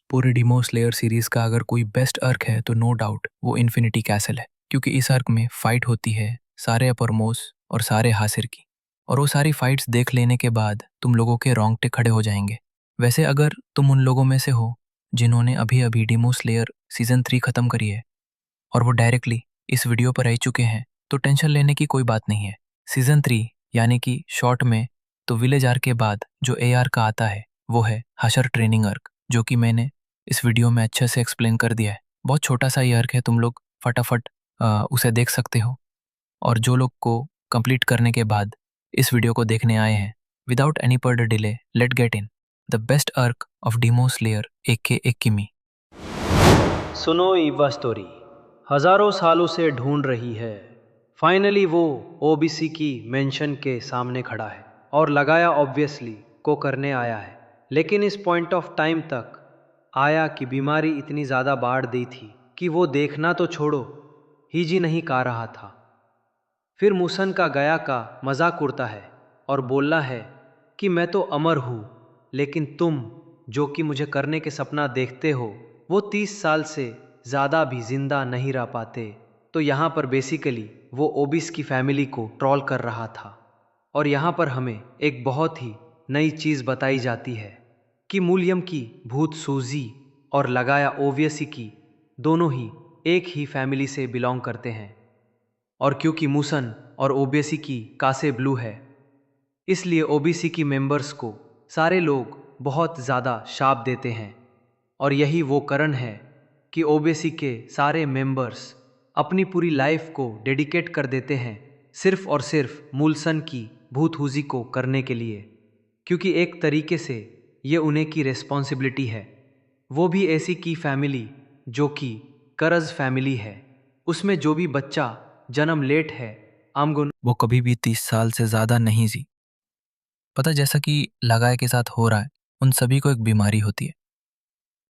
पूरे डिमो slayer series का अगर कोई बेस्ट अर्क है तो नो डाउट वो इन्फिनिटी कैसल है, क्योंकि इस अर्क में फाइट होती है सारे अपरमोस और सारे हासिर की। और वो सारी फाइट्स देख लेने के बाद तुम लोगों के रोंगटे खड़े हो जाएंगे। वैसे अगर तुम उन लोगों में से हो जिन्होंने अभी अभी डिमो स्लेयर सीजन 3 खत्म करी है और वो डायरेक्टली इस वीडियो पर रह चुके हैं, तो टेंशन लेने की कोई बात नहीं है। सीजन 3 यानी कि शॉर्ट में तो विलेज आर्क के बाद जो ए आर्क का आता है वो है हशर ट्रेनिंग अर्क, जो कि मैंने इस वीडियो में अच्छे से एक्सप्लेन कर दिया है। बहुत छोटा सा ये अर्क है, तुम लोग फटाफट उसे देख सकते हो। और जो लोग को कंप्लीट करने के बाद इस वीडियो को देखने आए हैं, without any further delay let get in the best अर्क ऑफ डिमो स्लेयर AK एकिमी। सुनो ईवा स्टोरी हजारों सालों से ढूंढ रही है। फाइनली वो ओबीसी की मेंशन के सामने खड़ा है और लगाया ऑब्वियसली को करने आया है। लेकिन इस पॉइंट ऑफ टाइम तक आया कि बीमारी इतनी ज़्यादा बाढ़ दी थी कि वो देखना तो छोड़ो, हिजी नहीं का रहा था। फिर मूसन का गया का मजाक उड़ता है और बोलना है कि मैं तो अमर हूँ, लेकिन तुम जो कि मुझे करने के सपना देखते हो वो 30 साल से ज़्यादा भी जिंदा नहीं रह पाते। तो यहाँ पर बेसिकली वो ओबिस की फैमिली को ट्रोल कर रहा था। और यहाँ पर हमें एक बहुत ही नई चीज़ बताई जाती है कि मूल्यम की भूत सूजी और लगाया ओवियसी की दोनों ही एक ही फैमिली से बिलोंग करते हैं। और क्योंकि मूसन और ओबीसी की कासे ब्लू है, इसलिए ओबीसी की मेंबर्स को सारे लोग बहुत ज़्यादा शाप देते हैं। और यही वो कारण है कि ओबीसी के सारे मेंबर्स अपनी पूरी लाइफ को डेडिकेट कर देते हैं सिर्फ और सिर्फ मूलसन की भूतहूजी को करने के लिए, क्योंकि एक तरीके से ये उन्हें की रिस्पॉन्सिबिलिटी है। वो भी ऐसी की फैमिली जो कि करज फैमिली है, उसमें जो भी बच्चा जन्म लेट है आमगुन वो कभी भी 30 साल से ज़्यादा नहीं जी। पता जैसा कि लगाए के साथ हो रहा है, उन सभी को एक बीमारी होती है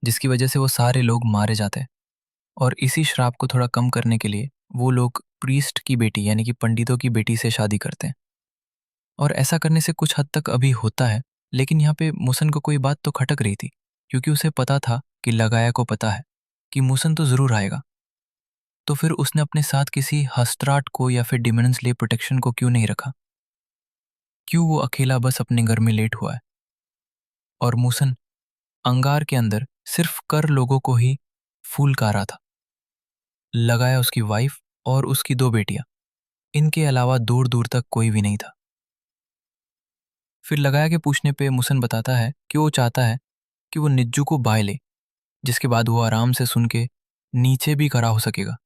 जिसकी वजह से वो सारे लोग मारे जाते हैं। और इसी श्राप को थोड़ा कम करने के लिए वो लोग प्रीस्ट की बेटी यानी कि पंडितों की बेटी से शादी करते हैं। और ऐसा करने से कुछ हद तक अभी होता है, लेकिन यहाँ पे मुसन को कोई बात तो खटक रही थी, क्योंकि उसे पता था कि लगाया को पता है कि मुसन तो ज़रूर आएगा। तो फिर उसने अपने साथ किसी हस्त्राट को या फिर डिमंस ले प्रोटेक्शन को क्यों नहीं रखा? क्यों वो अकेला बस अपने घर में लेट हुआ है? और मुसन अंगार के अंदर सिर्फ कर लोगों को ही फूल का रहा था, लगाया उसकी वाइफ और उसकी 2 बेटियां, इनके अलावा दूर दूर तक कोई भी नहीं था। फिर लगाया के पूछने पे मुसन बताता है कि वो चाहता है कि वो निज्जू को बाय ले, जिसके बाद वो आराम से सुन के नीचे भी खड़ा हो सकेगा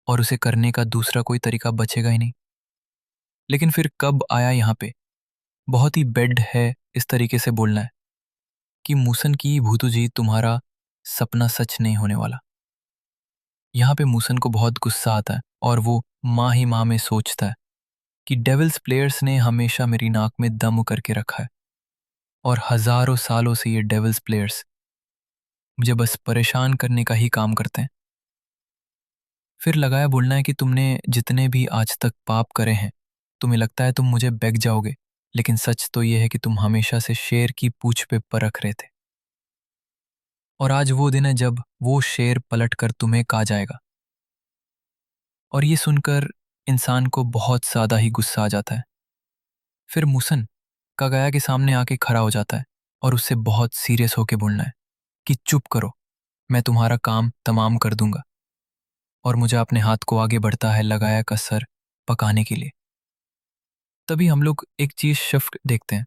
और उसे करने का दूसरा कोई तरीका बचेगा ही नहीं। लेकिन फिर कब आया यहाँ पे बहुत ही बेड है इस तरीके से बोलना है कि मूसन की भूतू जी तुम्हारा सपना सच नहीं होने वाला। यहाँ पे मूसन को बहुत गुस्सा आता है और वो माँ ही माँ में सोचता है कि डेविल्स प्लेयर्स ने हमेशा मेरी नाक में दम करके रखा है और हजारों सालों से ये डेविल्स प्लेयर्स मुझे बस परेशान करने का ही काम करते हैं। फिर लगाया बोलना है कि तुमने जितने भी आज तक पाप करे हैं, तुम्हें लगता है तुम मुझे बेग जाओगे, लेकिन सच तो यह है कि तुम हमेशा से शेर की पूंछ पे परख रहे थे। और आज वो दिन है जब वो शेर पलट कर तुम्हें खा जाएगा। और ये सुनकर इंसान को बहुत ज़्यादा ही गुस्सा आ जाता है। फिर मुसन कागाया के सामने आके खड़ा हो जाता है और उससे बहुत सीरियस होके बोलना है कि चुप करो, मैं तुम्हारा काम तमाम कर दूंगा। और मुझे अपने हाथ को आगे बढ़ता है लगाया का सर पकाने के लिए। तभी हम लोग एक चीज शिफ्ट देखते हैं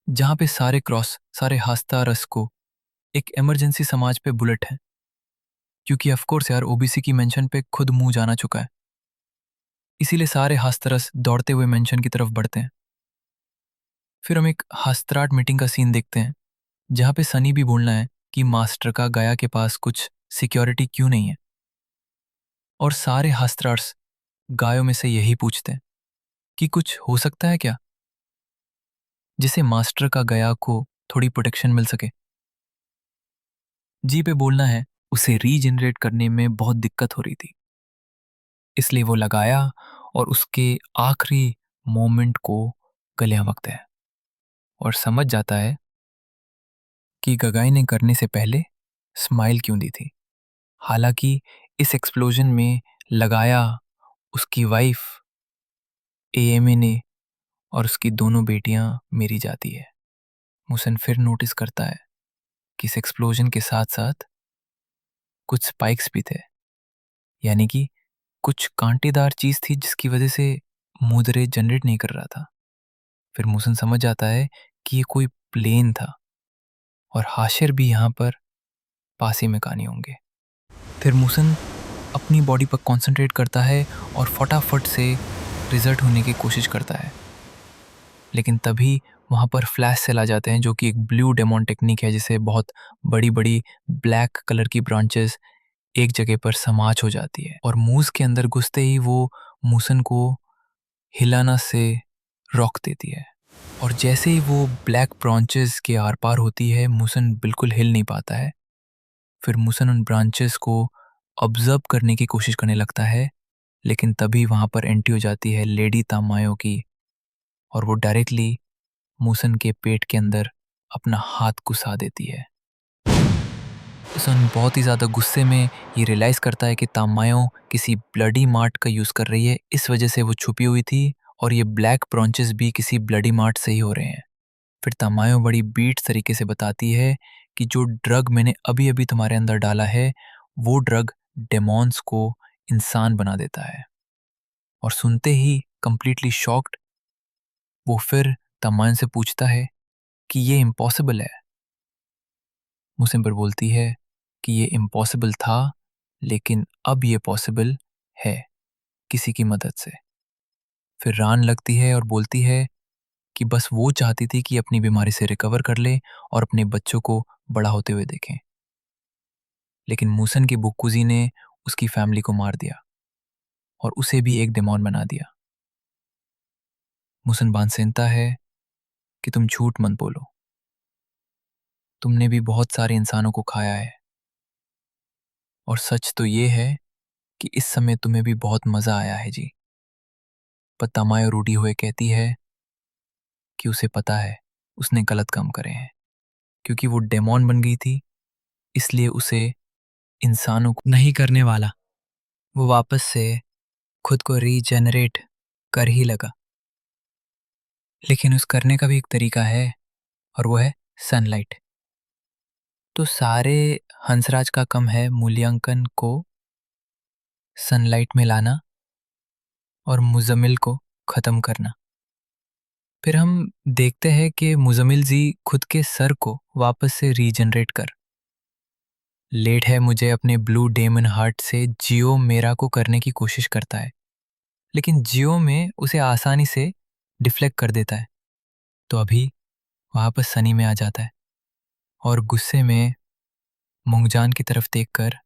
जहाँ पे सारे क्रॉस सारे हास्ता रस को एक इमरजेंसी समाज पे बुलेट है, क्योंकि ऑफ कोर्स यार ओबीसी की मेंशन पे खुद मुंह जाना चुका है, इसीलिए सारे हास्तरस दौड़ते हुए मेंशन की तरफ बढ़ते हैं। फिर हम एक हास्त्राट मीटिंग का सीन देखते हैं जहाँ पे सनी भी बोलना है कि मास्टर का गया के पास कुछ सिक्योरिटी क्यों नहीं है। और सारे हास्त्रार्स गायों में से यही पूछते हैं कि कुछ हो सकता है क्या जिसे मास्टर का गया को थोड़ी प्रोटेक्शन मिल सके। जी पे बोलना है उसे रीजनरेट करने में बहुत दिक्कत हो रही थी, इसलिए वो लगाया और उसके आखिरी मोमेंट को गले हमकते हैं और समझ जाता है कि गगाई ने करने से पहले स्माइल क्यों दी थी। हालांकि इस एक्सप्लोजन में लगाया उसकी वाइफ एएमए ने और उसकी दोनों बेटियां मेरी जाती है। मुसन फिर नोटिस करता है कि इस एक्सप्लोजन के साथ साथ कुछ स्पाइक्स भी थे, यानी कि कुछ कांटेदार चीज थी जिसकी वजह से मुदरे जनरेट नहीं कर रहा था। फिर मुसन समझ जाता है कि ये कोई प्लेन था और हाशिर भी यहाँ पर पास ही में कहानी होंगे। फिर मुसन अपनी बॉडी पर कंसंट्रेट करता है और फटाफट से रिजल्ट होने की कोशिश करता है, लेकिन तभी वहाँ पर फ्लैश सेल आ जाते हैं जो कि एक ब्लू डेमोन टेक्निक है, जिसे बहुत बड़ी बड़ी ब्लैक कलर की ब्रांचेस एक जगह पर समाज हो जाती है और मूस के अंदर घुसते ही वो मूसन को हिलाना से रोक देती है। और जैसे ही वो ब्लैक ब्रांचेस के आर पार होती है, मूसन बिल्कुल हिल नहीं पाता है। फिर मूसन उन ब्रांचेस को ऑब्जर्व करने की कोशिश करने लगता है, लेकिन तभी वहाँ पर एंट्री हो जाती है लेडी तामायो की और वो डायरेक्टली मूसन के पेट के अंदर अपना हाथ घुसा देती है। सन बहुत ही ज़्यादा गुस्से में ये रियलाइज़ करता है कि तामायो किसी ब्लडी मार्ट का यूज़ कर रही है, इस वजह से वो छुपी हुई थी और ये ब्लैक ब्रांचेस भी किसी ब्लडी मार्ट से ही हो रहे हैं। फिर तामायो बड़ी बीट तरीके से बताती है कि जो ड्रग मैंने अभी अभी तुम्हारे अंदर डाला है, वो ड्रग डेमॉन्स को इंसान बना देता है। और सुनते ही कंप्लीटली शॉक्ड वो फिर तामायो से पूछता है कि ये इम्पॉसिबल है। मुसिम्बर बोलती है कि ये इम्पॉसिबल था, लेकिन अब ये पॉसिबल है किसी की मदद से। फिर रान लगती है और बोलती है कि बस वो चाहती थी कि अपनी बीमारी से रिकवर कर ले और अपने बच्चों को बड़ा होते हुए देखें। लेकिन मूसन की बुक्कुजी ने उसकी फैमिली को मार दिया और उसे भी एक डेमॉन बना दिया। मूसन बांसेनता है कि तुम झूठ मत बोलो, तुमने भी बहुत सारे इंसानों को खाया है और सच तो ये है कि इस समय तुम्हें भी बहुत मजा आया है जी। पर तमायो रूठी हुए कहती है कि उसे पता है उसने गलत काम करे हैं, क्योंकि वो डेमॉन बन गई थी, इसलिए उसे इंसानों को नहीं करने वाला। वो वापस से खुद को रीजेनरेट कर ही लगा, लेकिन उस करने का भी एक तरीका है और वो है सनलाइट। तो सारे हंसराज का काम है मूल्यांकन को सनलाइट में लाना और मुजम्मिल को ख़त्म करना। फिर हम देखते हैं कि मुजम्मिल जी खुद के सर को वापस से रीजनरेट कर लेट है मुझे अपने ब्लू डेमन हार्ट से जियो मेरा को करने की कोशिश करता है, लेकिन जियो में उसे आसानी से डिफ्लेक्ट कर देता है। तो अभी वापस सनी में आ जाता है और गुस्से में मुंगजान की तरफ देखकर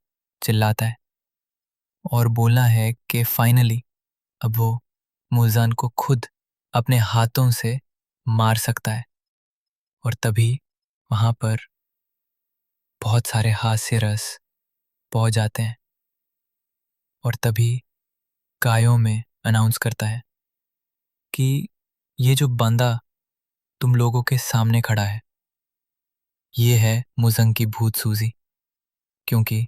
चिल्लाता है और बोलना है कि फाइनली अब वो मुजान को खुद अपने हाथों से मार सकता है। और तभी वहाँ पर बहुत सारे हास्य रस पहुँच जाते हैं और तभी गायों में अनाउंस करता है कि ये जो बंदा तुम लोगों के सामने खड़ा है, ये है मुजंग की भूत सूजी, क्योंकि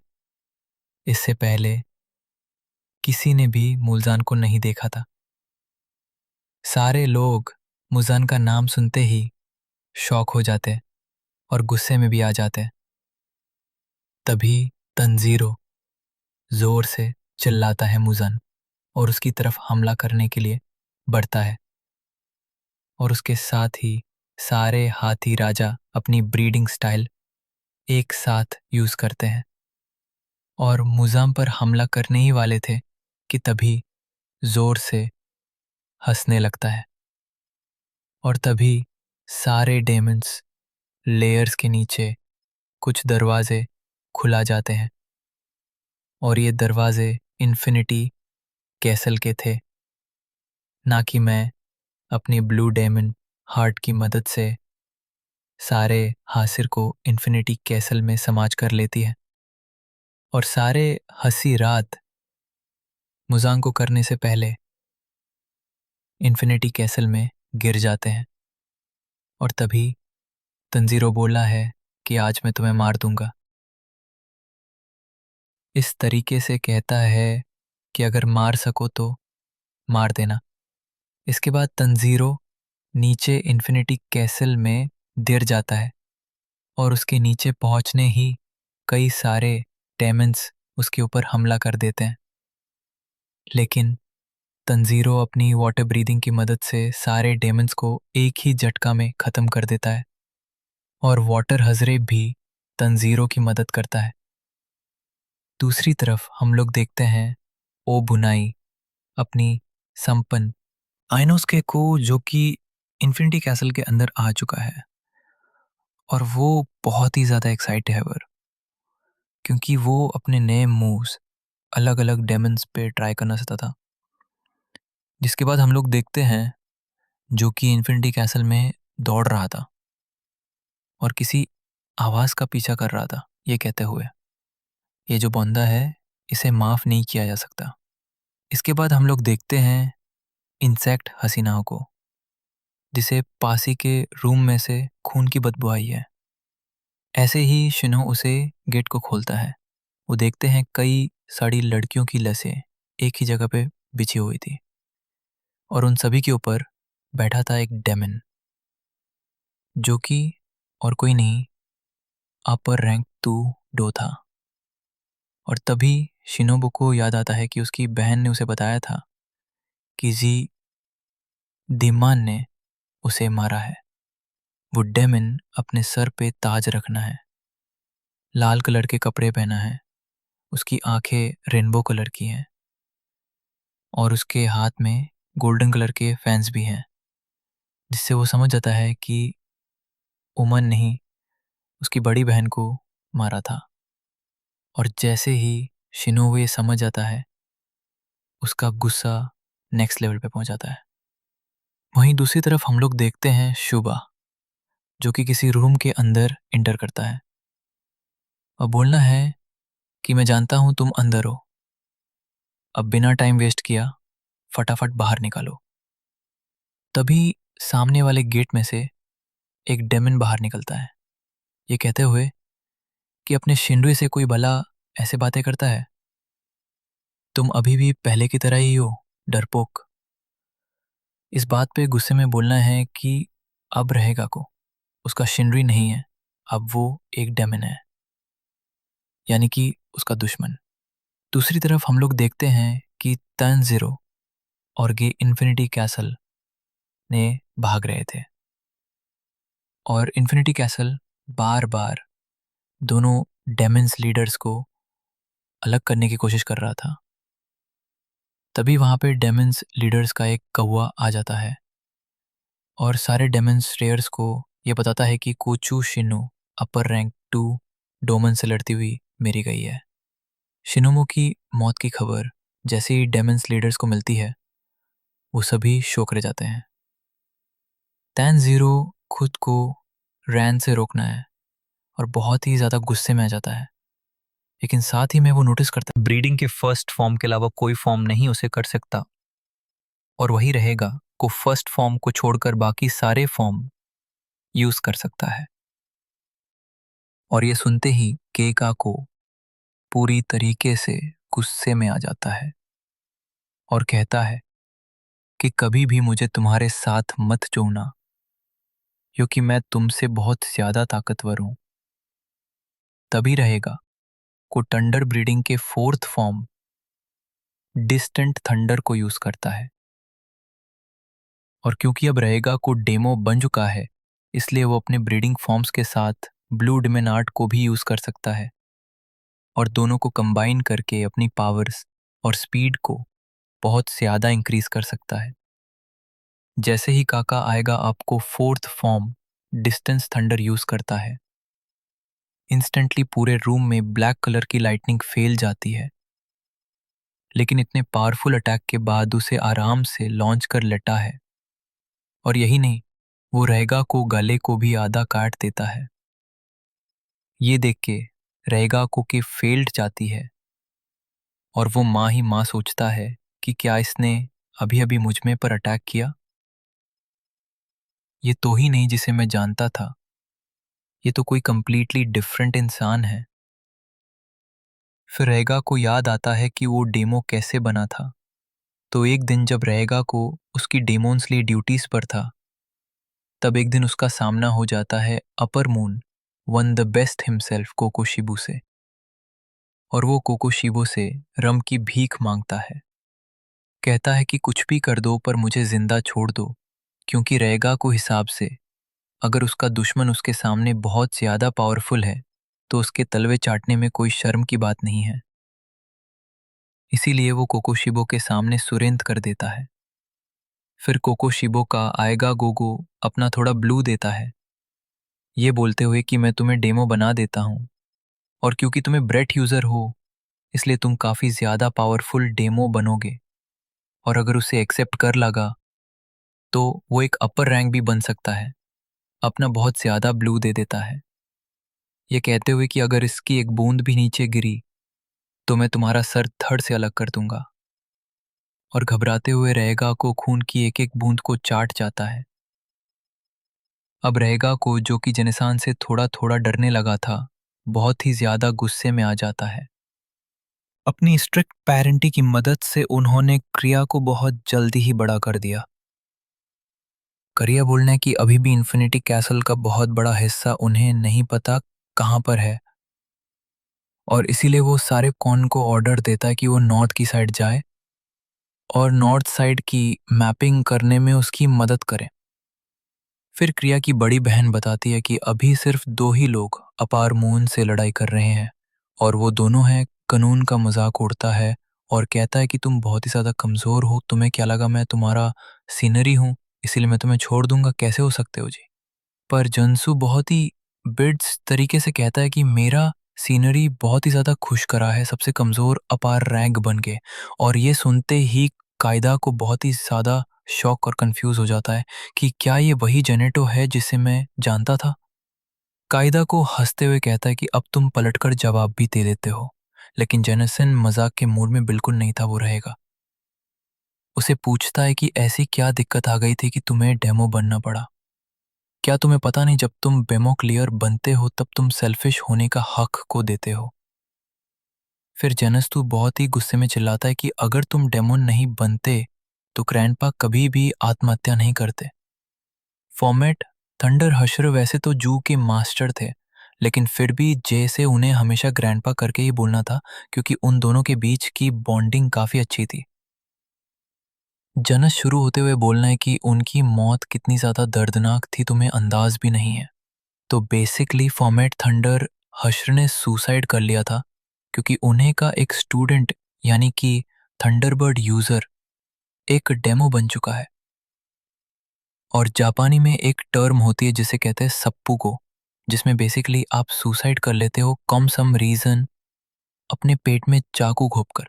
इससे पहले किसी ने भी मुल्जान को नहीं देखा था। सारे लोग मुजान का नाम सुनते ही शॉक हो जाते हैं और गुस्से में भी आ जाते हैं। तभी तंजीरो जोर से चिल्लाता है मुजान और उसकी तरफ हमला करने के लिए बढ़ता है और उसके साथ ही सारे हाथी राजा अपनी ब्रीडिंग स्टाइल एक साथ यूज करते हैं और मुजाम पर हमला करने ही वाले थे कि तभी जोर से हंसने लगता है और तभी सारे डेमन्स लेयर्स के नीचे कुछ दरवाजे खुला जाते हैं और ये दरवाजे इन्फिनिटी कैसल के थे, ना कि मैं अपनी ब्लू डेमन हार्ट की मदद से सारे हासिर को इन्फिनिटी कैसल में समाज कर लेती है और सारे हंसी रात मुजांग को करने से पहले इन्फिनिटी कैसल में गिर जाते हैं। और तभी तंजीरो बोला है कि आज मैं तुम्हें मार दूंगा। इस तरीके से कहता है कि अगर मार सको तो मार देना। इसके बाद तंजीरो नीचे इन्फिनिटी कैसल में गिर जाता है और उसके नीचे पहुंचने ही कई सारे डेमन्स उसके ऊपर हमला कर देते हैं। लेकिन तंजीरो अपनी वाटर ब्रीदिंग की मदद से सारे डेमन्स को एक ही झटका में ख़त्म कर देता है और वाटर हजरे भी तंजीरो की मदद करता है। दूसरी तरफ हम लोग देखते हैं ओ बुनाई अपनी संपन्न आइनोस्के को, जो कि इन्फिनिटी कैसल के अंदर आ चुका है, और वो बहुत ही ज़्यादा एक्साइटेड है क्योंकि वो अपने नए मूव्स अलग अलग डेमन्स पे ट्राई करना चाहता था। जिसके बाद हम लोग देखते हैं जो कि इन्फिनिटी कैसल में दौड़ रहा था और किसी आवाज़ का पीछा कर रहा था, ये कहते हुए ये जो बंदा है इसे माफ़ नहीं किया जा सकता। इसके बाद हम लोग देखते हैं इंसेक्ट हसीनाओं को, जिसे पासी के रूम में से खून की बदबू आई है। ऐसे ही शिनो उसे गेट को खोलता है। वो देखते हैं कई सारी लड़कियों की लसें एक ही जगह पे बिछी हुई थी और उन सभी के ऊपर बैठा था एक डेमन, जो कि और कोई नहीं अपर रैंक 2 डो था। और तभी शिनोबु को याद आता है कि उसकी बहन ने उसे बताया था कि जी दिमान ने उसे मारा है। वो डेमन अपने सर पे ताज रखना है, लाल कलर के कपड़े पहना है, उसकी आंखें रेनबो कलर की हैं और उसके हाथ में गोल्डन कलर के फैंस भी हैं, जिससे वो समझ जाता है कि उमन नहीं उसकी बड़ी बहन को मारा था। और जैसे ही शिनोबु ये समझ जाता है, उसका गुस्सा नेक्स्ट लेवल पे पहुंच जाता है। वहीं दूसरी तरफ हम लोग देखते हैं शुभा, जो कि किसी रूम के अंदर इंटर करता है और बोलना है कि मैं जानता हूं तुम अंदर हो, अब बिना टाइम वेस्ट किया फटाफट बाहर निकालो। तभी सामने वाले गेट में से एक डेमन बाहर निकलता है, ये कहते हुए कि अपने शिनरी से कोई भला ऐसे बातें करता है, तुम अभी भी पहले की तरह ही हो डरपोक। इस बात पे गुस्से में बोलना है कि अब रहेगा को उसका शिनरी नहीं है, अब वो एक डेमन है, यानी कि उसका दुश्मन। दूसरी तरफ हम लोग देखते हैं कि तन जीरो और गे इन्फिनिटी कैसल ने भाग रहे थे और इन्फिनिटी कैसल बार बार दोनों डेमन्स लीडर्स को अलग करने की कोशिश कर रहा था। तभी वहाँ पे डेमन्स लीडर्स का एक कौवा आ जाता है और सारे डेमन्स रेयर्स को ये बताता है कि कोचू शिनो अपर रैंक 2 डोमन से लड़ती हुई मेरी गई है। शिनोमो की मौत की खबर जैसे ही डेमन्स लीडर्स को मिलती है, वो सभी शोक रह जाते हैं। तैन जीरो खुद को रैन से रोकना है और बहुत ही ज़्यादा गुस्से में आ जाता है, लेकिन साथ ही में वो नोटिस करता है ब्रीडिंग के फर्स्ट फॉर्म के अलावा कोई फॉर्म नहीं उसे कर सकता और वही रहेगा को फर्स्ट फॉर्म को छोड़कर बाकी सारे फॉर्म यूज कर सकता है। और ये सुनते ही केका को पूरी तरीके से गुस्से में आ जाता है और कहता है कि कभी भी मुझे तुम्हारे साथ मत जोड़ना, क्योंकि मैं तुमसे बहुत ज्यादा ताकतवर हूं। तभी रहेगा को थंडर ब्रीडिंग के फोर्थ फॉर्म डिस्टेंट थंडर को यूज करता है और क्योंकि अब रहेगा को डेमो बन चुका है, इसलिए वो अपने ब्रीडिंग फॉर्म्स के साथ ब्लू डिमेन आर्ट को भी यूज कर सकता है और दोनों को कंबाइन करके अपनी पावर्स और स्पीड को बहुत ज़्यादा इंक्रीज कर सकता है। जैसे ही काका आएगा आपको fourth form distance thunder use करता है, इंस्टेंटली पूरे रूम में ब्लैक कलर की लाइटनिंग फैल जाती है। लेकिन इतने पावरफुल अटैक के बाद उसे आराम से लॉन्च कर लेटा है और यही नहीं, वो रहेगा को गले को भी आधा काट देता है। ये देख के रहेगा को के फेल्ड जाती है और वो माँ ही माँ सोचता है कि क्या इसने अभी अभी मुझ में पर अटैक किया। ये तो ही नहीं जिसे मैं जानता था ये तो कोई कंप्लीटली डिफरेंट इंसान है। फिर रेगा को याद आता है कि वो डेमो कैसे बना था। तो एक दिन जब रेगा को उसकी डेमोन्स लिए ड्यूटीज पर था, तब एक दिन उसका सामना हो जाता है upper moon one the best himself Kokushibo से। और वो कोकोशिबो से रम की भीख मांगता है। कहता है कि कुछ भी कर दो पर मुझे जिंदा छोड़ दो, क्योंकि रेगा को हिसाब से अगर उसका दुश्मन उसके सामने बहुत ज्यादा पावरफुल है तो उसके तलवे चाटने में कोई शर्म की बात नहीं है। इसीलिए वो कोकोशिबो के सामने सुरेंद्र कर देता है। फिर कोकोशिबो का आएगा गोगो अपना थोड़ा ब्लू देता है, ये बोलते हुए कि मैं तुम्हें डेमो बना देता हूँ, और क्योंकि तुम्हें ब्रेथ यूज़र हो इसलिए तुम काफ़ी ज़्यादा पावरफुल डेमो बनोगे। और अगर उसे एक्सेप्ट कर लगा तो वो एक अपर रैंक भी बन सकता है। अपना बहुत ज़्यादा ब्लू दे देता है, ये कहते हुए कि अगर इसकी एक बूंद भी नीचे गिरी तो मैं तुम्हारा सर धड़ से अलग कर दूंगा। और घबराते हुए रहेगा को खून की एक एक बूंद को चाट जाता है। अब रहेगा को, जो कि जनिसान से थोड़ा थोड़ा डरने लगा था, बहुत ही ज्यादा गुस्से में आ जाता है। अपनी स्ट्रिक्ट पेरेंटिंग की मदद से उन्होंने क्रिया को बहुत जल्दी ही बड़ा कर दिया। करिया बोलना है कि अभी भी इन्फिनिटी कैसल का बहुत बड़ा हिस्सा उन्हें नहीं पता कहाँ पर है, और इसीलिए वो सारे कॉन को ऑर्डर देता है कि वो नॉर्थ की साइड जाए और नॉर्थ साइड की मैपिंग करने में उसकी मदद करें। फिर क्रिया की बड़ी बहन बताती है कि अभी सिर्फ दो ही लोग अपार मून से लड़ाई कर रहे हैं, और वो दोनों हैं। कानून का मजाक उड़ता है और कहता है कि तुम बहुत ही ज़्यादा कमज़ोर हो, तुम्हें क्या लगा मैं तुम्हारा सीनरी हूँ इसीलिए मैं तुम्हें छोड़ दूंगा, कैसे हो सकते हो जी। पर जनसू बहुत ही बिड्स तरीके से कहता है कि मेरा सीनरी बहुत ही ज़्यादा खुश करा है सबसे कमज़ोर अपार रैंक बन के। और ये सुनते ही कायदा को बहुत ही ज़्यादा शॉक और कंफ्यूज हो जाता है कि क्या ये वही जेनेटो है जिसे मैं जानता था। कायदा को हंसते हुए कहता है कि अब तुम पलटकर जवाब भी दे देते हो, लेकिन जेनसन मजाक के मूड में बिल्कुल नहीं था। वो रहेगा उसे पूछता है कि ऐसी क्या दिक्कत आ गई थी कि तुम्हें डेमो बनना पड़ा। क्या तुम्हें पता नहीं जब तुम बेमो क्लियर बनते हो तब तुम सेल्फिश होने का हक को देते हो। फिर जेनस्तु बहुत ही गुस्से में चिल्लाता है कि अगर तुम डेमोन नहीं बनते तो ग्रैंडपा कभी भी आत्महत्या नहीं करते। फॉर्मेट थंडर हश्र वैसे तो जू के मास्टर थे, लेकिन फिर भी जे से उन्हें हमेशा ग्रैंडपा करके ही बोलना था, क्योंकि उन दोनों के बीच की बॉन्डिंग काफी अच्छी थी। जनस शुरू होते हुए बोलना है कि उनकी मौत कितनी ज्यादा दर्दनाक थी तुम्हें अंदाज भी नहीं है। तो बेसिकली फॉर्मेट थंडर हश्र ने सुसाइड कर लिया था, क्योंकि उन्हें का एक स्टूडेंट यानी कि थंडरबर्ड यूजर एक डेमो बन चुका है। और जापानी में एक टर्म होती है जिसे कहते हैं सप्पू को, जिसमें बेसिकली आप सुसाइड कर लेते हो कम सम रीजन अपने पेट में चाकू घोंपकर।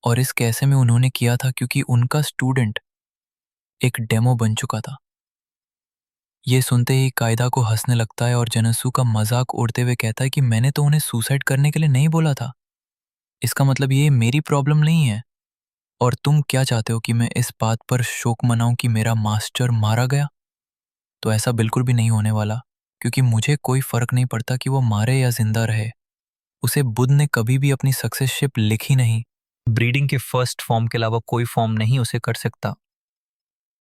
और इस कैसे में उन्होंने किया था क्योंकि उनका स्टूडेंट एक डेमो बन चुका था। ये सुनते ही कायदा को हंसने लगता है और जनसू का मजाक उड़ते हुए कहता है कि मैंने तो उन्हें सुसाइड करने के लिए नहीं बोला था, इसका मतलब ये मेरी प्रॉब्लम नहीं है। और तुम क्या चाहते हो कि मैं इस बात पर शोक मनाऊं कि मेरा मास्टर मारा गया? तो ऐसा बिल्कुल भी नहीं होने वाला, क्योंकि मुझे कोई फर्क नहीं पड़ता कि वो मारे या जिंदा रहे। उसे बुद्ध ने कभी भी अपनी सक्सेसशिप लिखी नहीं। ब्रीडिंग के फर्स्ट फॉर्म के अलावा कोई फॉर्म नहीं उसे कर सकता,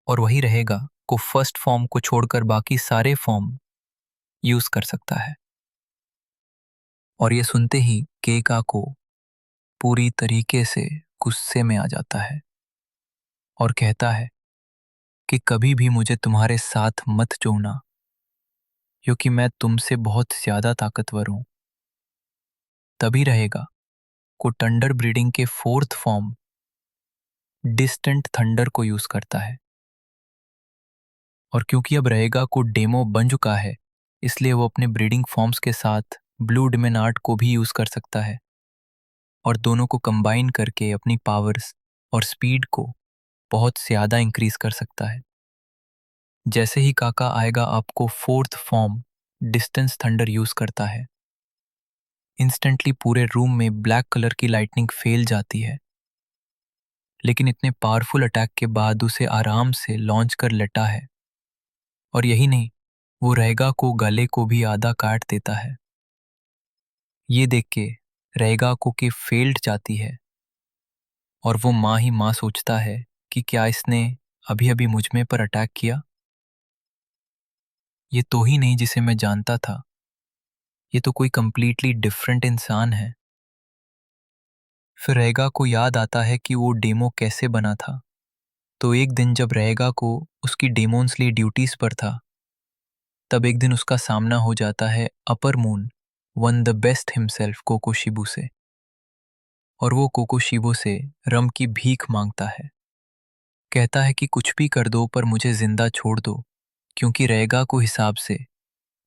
और वही रहेगा को फर्स्ट फॉर्म को छोड़कर बाकी सारे फॉर्म यूज कर सकता है। और ये सुनते ही केका को पूरी तरीके से गुस्से में आ जाता है और कहता है कि कभी भी मुझे तुम्हारे साथ मत जोड़ना, क्योंकि मैं तुमसे बहुत ज्यादा ताकतवर हूं। तभी रहेगा को थंडर ब्रीडिंग के फोर्थ फॉर्म डिस्टेंट थंडर को यूज करता है। और क्योंकि अब रहेगा को डेमो बन चुका है, इसलिए वो अपने ब्रीडिंग फॉर्म्स के साथ ब्लू डिमेन आर्ट को भी यूज कर सकता है, और दोनों को कंबाइन करके अपनी पावर्स और स्पीड को बहुत ज़्यादा इंक्रीज कर सकता है। जैसे ही काका आएगा आपको fourth form distance thunder use करता है, इंस्टेंटली पूरे रूम में ब्लैक कलर की लाइटनिंग फैल जाती है। लेकिन इतने पावरफुल अटैक के बाद उसे आराम से लॉन्च कर लेटा है। और यही नहीं, वो रहेगा को गले को भी आधा काट देता है। ये देख के रहेगा को कि फेल्ड जाती है और वो माँ ही माँ सोचता है कि क्या इसने अभी अभी मुझ में पर अटैक किया। ये तो ही नहीं जिसे मैं जानता था, ये तो कोई कंप्लीटली डिफरेंट इंसान है। फिर रहेगा को याद आता है कि वो डेमो कैसे बना था। तो एक दिन जब रहेगा को उसकी डेमोन्स लिए ड्यूटीज पर था, तब एक दिन उसका सामना हो जाता है upper moon one the best himself Kokushibo से। और वो कोकोशिबो से रम की भीख मांगता है। कहता है कि कुछ भी कर दो पर मुझे जिंदा छोड़ दो, क्योंकि रहेगा को हिसाब से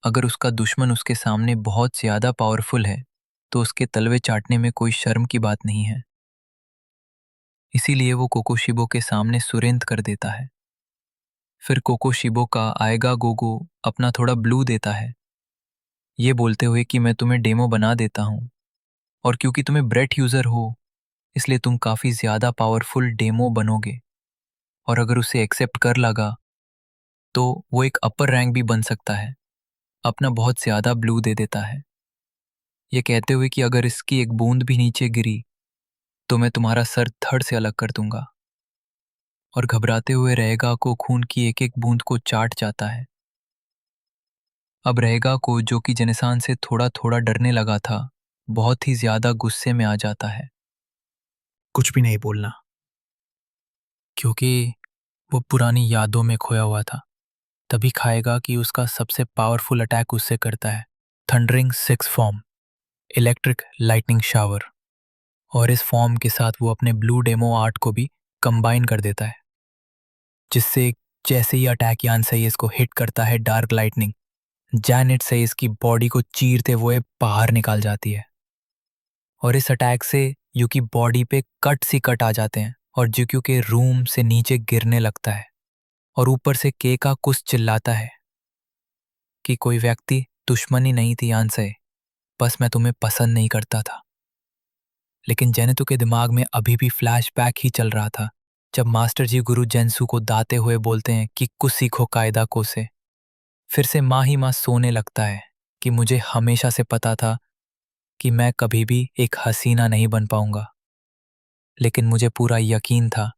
अगर उसका दुश्मन उसके सामने बहुत ज़्यादा पावरफुल है तो उसके तलवे चाटने में कोई शर्म की बात नहीं है। इसीलिए वो कोकोशिबो के सामने सुरेंद्र कर देता है। फिर कोकोशिबो का आएगा गोगो अपना थोड़ा ब्लू देता है, ये बोलते हुए कि मैं तुम्हें डेमो बना देता हूँ, और क्योंकि तुम्हें ब्रेट यूज़र हो इसलिए तुम काफ़ी ज़्यादा पावरफुल डेमो बनोगे, और अगर उसे एक्सेप्ट कर लगा तो वो एक अपर रैंक भी बन सकता है। अपना बहुत ज़्यादा ब्लू दे देता है, ये कहते हुए कि अगर इसकी एक बूंद भी नीचे गिरी तो मैं तुम्हारा सर धड़ से अलग कर दूंगा। और घबराते हुए रहेगा को खून की एक एक बूंद को चाट जाता है। अब रहेगा को, जो कि जनिसान से थोड़ा थोड़ा डरने लगा था, बहुत ही ज्यादा गुस्से में आ जाता है। कुछ भी नहीं बोलना। क्योंकि वो पुरानी यादों में खोया हुआ था। तभी खाएगा कि उसका सबसे पावरफुल अटैक उससे करता है thundering six form, electric lightning shower. और इस फॉर्म के साथ वो अपने ब्लू डेमो आर्ट को भी कंबाइन कर देता है, जिससे जैसे ही अटैक यान से इसको हिट करता है डार्क लाइटनिंग, जैनेट से इसकी बॉडी को चीरते हुए बाहर निकाल जाती है। और इस अटैक से यू की बॉडी पे कट सी कट आ जाते हैं और जुक्यू के रूम से नीचे गिरने लगता है। और ऊपर से के का कुछ चिल्लाता है कि कोई व्यक्ति दुश्मनी नहीं थी यान से, बस मैं तुम्हें पसंद नहीं करता था। लेकिन जेनेतु के दिमाग में अभी भी फ्लैशबैक ही चल रहा था, जब मास्टर जी गुरु जेंसू को दाते हुए बोलते हैं कि कुछ सीखो कायदा को से। फिर से माँ ही माँ सोने लगता है कि मुझे हमेशा से पता था कि मैं कभी भी एक हसीना नहीं बन पाऊंगा, लेकिन मुझे पूरा यकीन था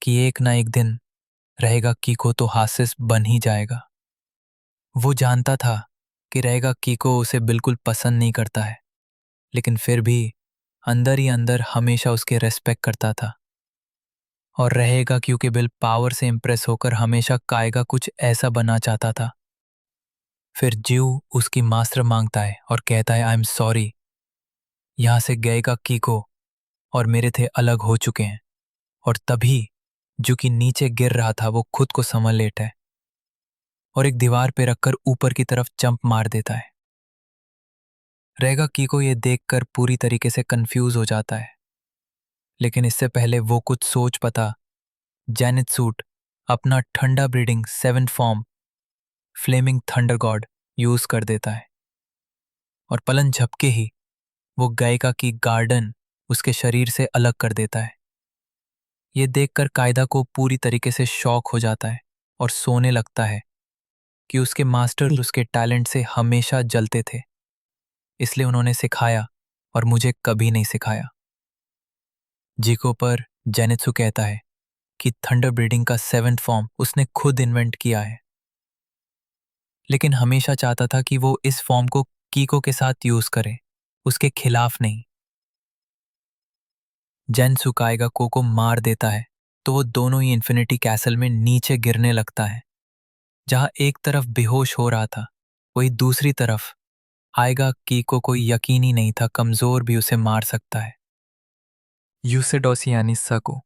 कि एक ना एक दिन रहेगा कीको तो हासिस बन ही जाएगा। वो जानता था कि रहेगा कीको उसे बिल्कुल पसंद नहीं करता है, लेकिन फिर भी अंदर ही अंदर हमेशा उसके रेस्पेक्ट करता था। और रहेगा क्योंकि बिल पावर से इंप्रेस होकर हमेशा कायगा कुछ ऐसा बनना चाहता था। फिर जीव उसकी मास्टर मांगता है और कहता है आई एम सॉरी, यहाँ से गए का कीको और मेरे थे अलग हो चुके हैं। और तभी जो कि नीचे गिर रहा था वो खुद को संभाल लेता है और एक दीवार पे रखकर ऊपर की तरफ जंप मार देता है। रहेगा कीको ये देखकर पूरी तरीके से कंफ्यूज हो जाता है, लेकिन इससे पहले वो कुछ सोच पता जैनेट सूट अपना ठंडा breathing seven form flaming thunder god use कर देता है। और पलन झपके ही वो गायिका की गार्डन उसके शरीर से अलग कर देता है। ये देखकर कायदा को पूरी तरीके से शॉक हो जाता है और सोने लगता है कि उसके मास्टर उसके टैलेंट से हमेशा जलते थे, इसलिए उन्होंने सिखाया और मुझे कभी नहीं सिखाया। जीको पर जेनित्सु कहता है कि थंडर ब्रीडिंग का सेवेंथ फॉर्म उसने खुद इन्वेंट किया है, लेकिन हमेशा चाहता था कि वो इस फॉर्म को कीको के साथ यूज करे, उसके खिलाफ नहीं। जेन्सु काएगा को मार देता है तो वो दोनों ही इन्फिनिटी कैसल में नीचे गिरने लगता है। जहां एक तरफ बेहोश हो रहा था, वही दूसरी तरफ आएगा कीको को यकीन ही नहीं था कमजोर भी उसे मार सकता है। यूसेडोसी यानी सको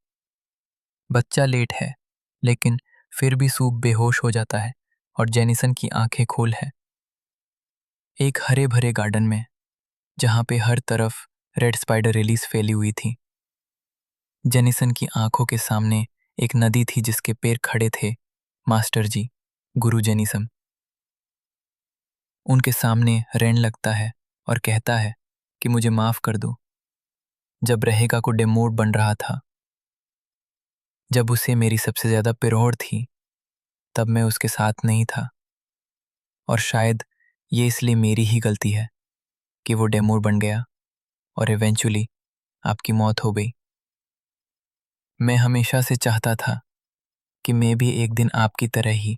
बच्चा लेट है, लेकिन फिर भी सूप बेहोश हो जाता है और जेनिसन की आंखें खोल है। एक हरे भरे गार्डन में, जहां पे हर तरफ रेड स्पाइडर रिलीज फैली हुई थी। जेनिसन की आंखों के सामने एक नदी थी जिसके पैर खड़े थे मास्टर जी गुरु जेनिसम। उनके सामने रेन लगता है और कहता है कि मुझे माफ कर दो। जब रहेगा को डेमोड बन रहा था, जब उसे मेरी सबसे ज्यादा पिरोड़ थी, तब मैं उसके साथ नहीं था। और शायद ये इसलिए मेरी ही गलती है कि वो डेमोर बन गया और इवेंचुअली आपकी मौत हो गई। मैं हमेशा से चाहता था कि मैं भी एक दिन आपकी तरह ही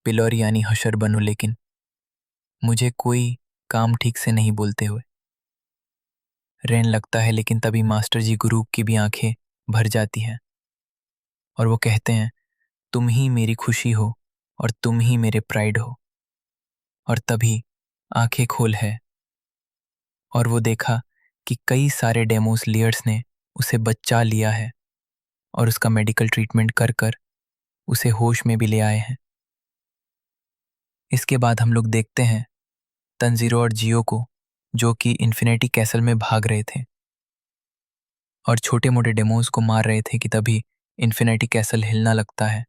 पिलर यानी हशर बनूं, लेकिन मुझे कोई काम ठीक से नहीं बोलते हुए रहन लगता है। लेकिन तभी मास्टर जी गुरु की भी आंखें भर जाती हैं और वो कहते हैं, तुम ही मेरी खुशी हो और तुम ही मेरे प्राइड हो। और तभी आंखें खोल है और वो देखा कि कई सारे डेमोस लेयर्स ने उसे बचा लिया है और उसका मेडिकल ट्रीटमेंट कर कर उसे होश में भी ले आए हैं। इसके बाद हम लोग देखते हैं तंजीरो और जियो को, जो कि इन्फिनिटी कैसल में भाग रहे थे और छोटे मोटे डेमोस को मार रहे थे कि तभी इन्फिनिटी कैसल हिलना लगता है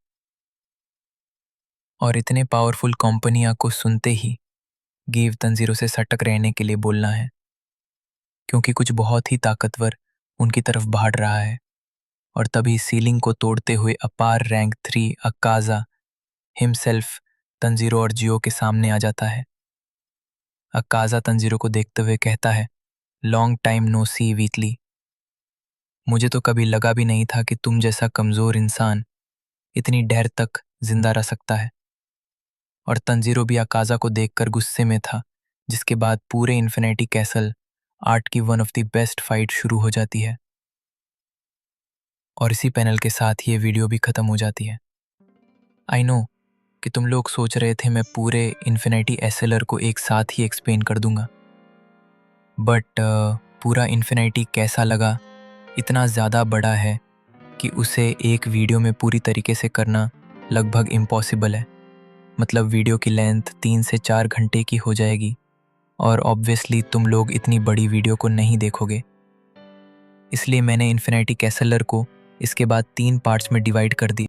और इतने पावरफुल कंपनियां को सुनते ही गिव तंजीरो से सटक रहने के लिए बोलना है, क्योंकि कुछ बहुत ही ताकतवर उनकी तरफ भाड़ रहा है। और तभी सीलिंग को तोड़ते हुए अपार रैंक 3 अक्काजा हिमसेल्फ तंजीरो और जियो के सामने आ जाता है। अक्काजा तंजीरो को देखते हुए कहता है, लॉन्ग टाइम नो सी वीतली। मुझे तो कभी लगा भी नहीं था कि तुम जैसा कमजोर इंसान इतनी देर तक जिंदा रह सकता है। और तंजीरो भी अक्काजा को देखकर गुस्से में था, जिसके बाद पूरे इन्फिनिटी कैसल आर्ट की one of the best fight शुरू हो जाती है और इसी पैनल के साथ ये वीडियो भी खत्म हो जाती है। आई नो कि तुम लोग सोच रहे थे मैं पूरे इन्फिनिटी एसएलआर को एक साथ ही एक्सप्लेन कर दूंगा, बट पूरा इन्फिनिटी कैसा लगा इतना ज़्यादा बड़ा है कि उसे एक वीडियो में पूरी तरीके से करना लगभग इम्पॉसिबल है। मतलब वीडियो की लेंथ 3 से 4 घंटे की हो जाएगी और ऑब्वियसली तुम लोग इतनी बड़ी वीडियो को नहीं देखोगे। इसलिए मैंने इन्फिनिटी कैसलर को इसके बाद 3 पार्ट्स में डिवाइड कर दिया।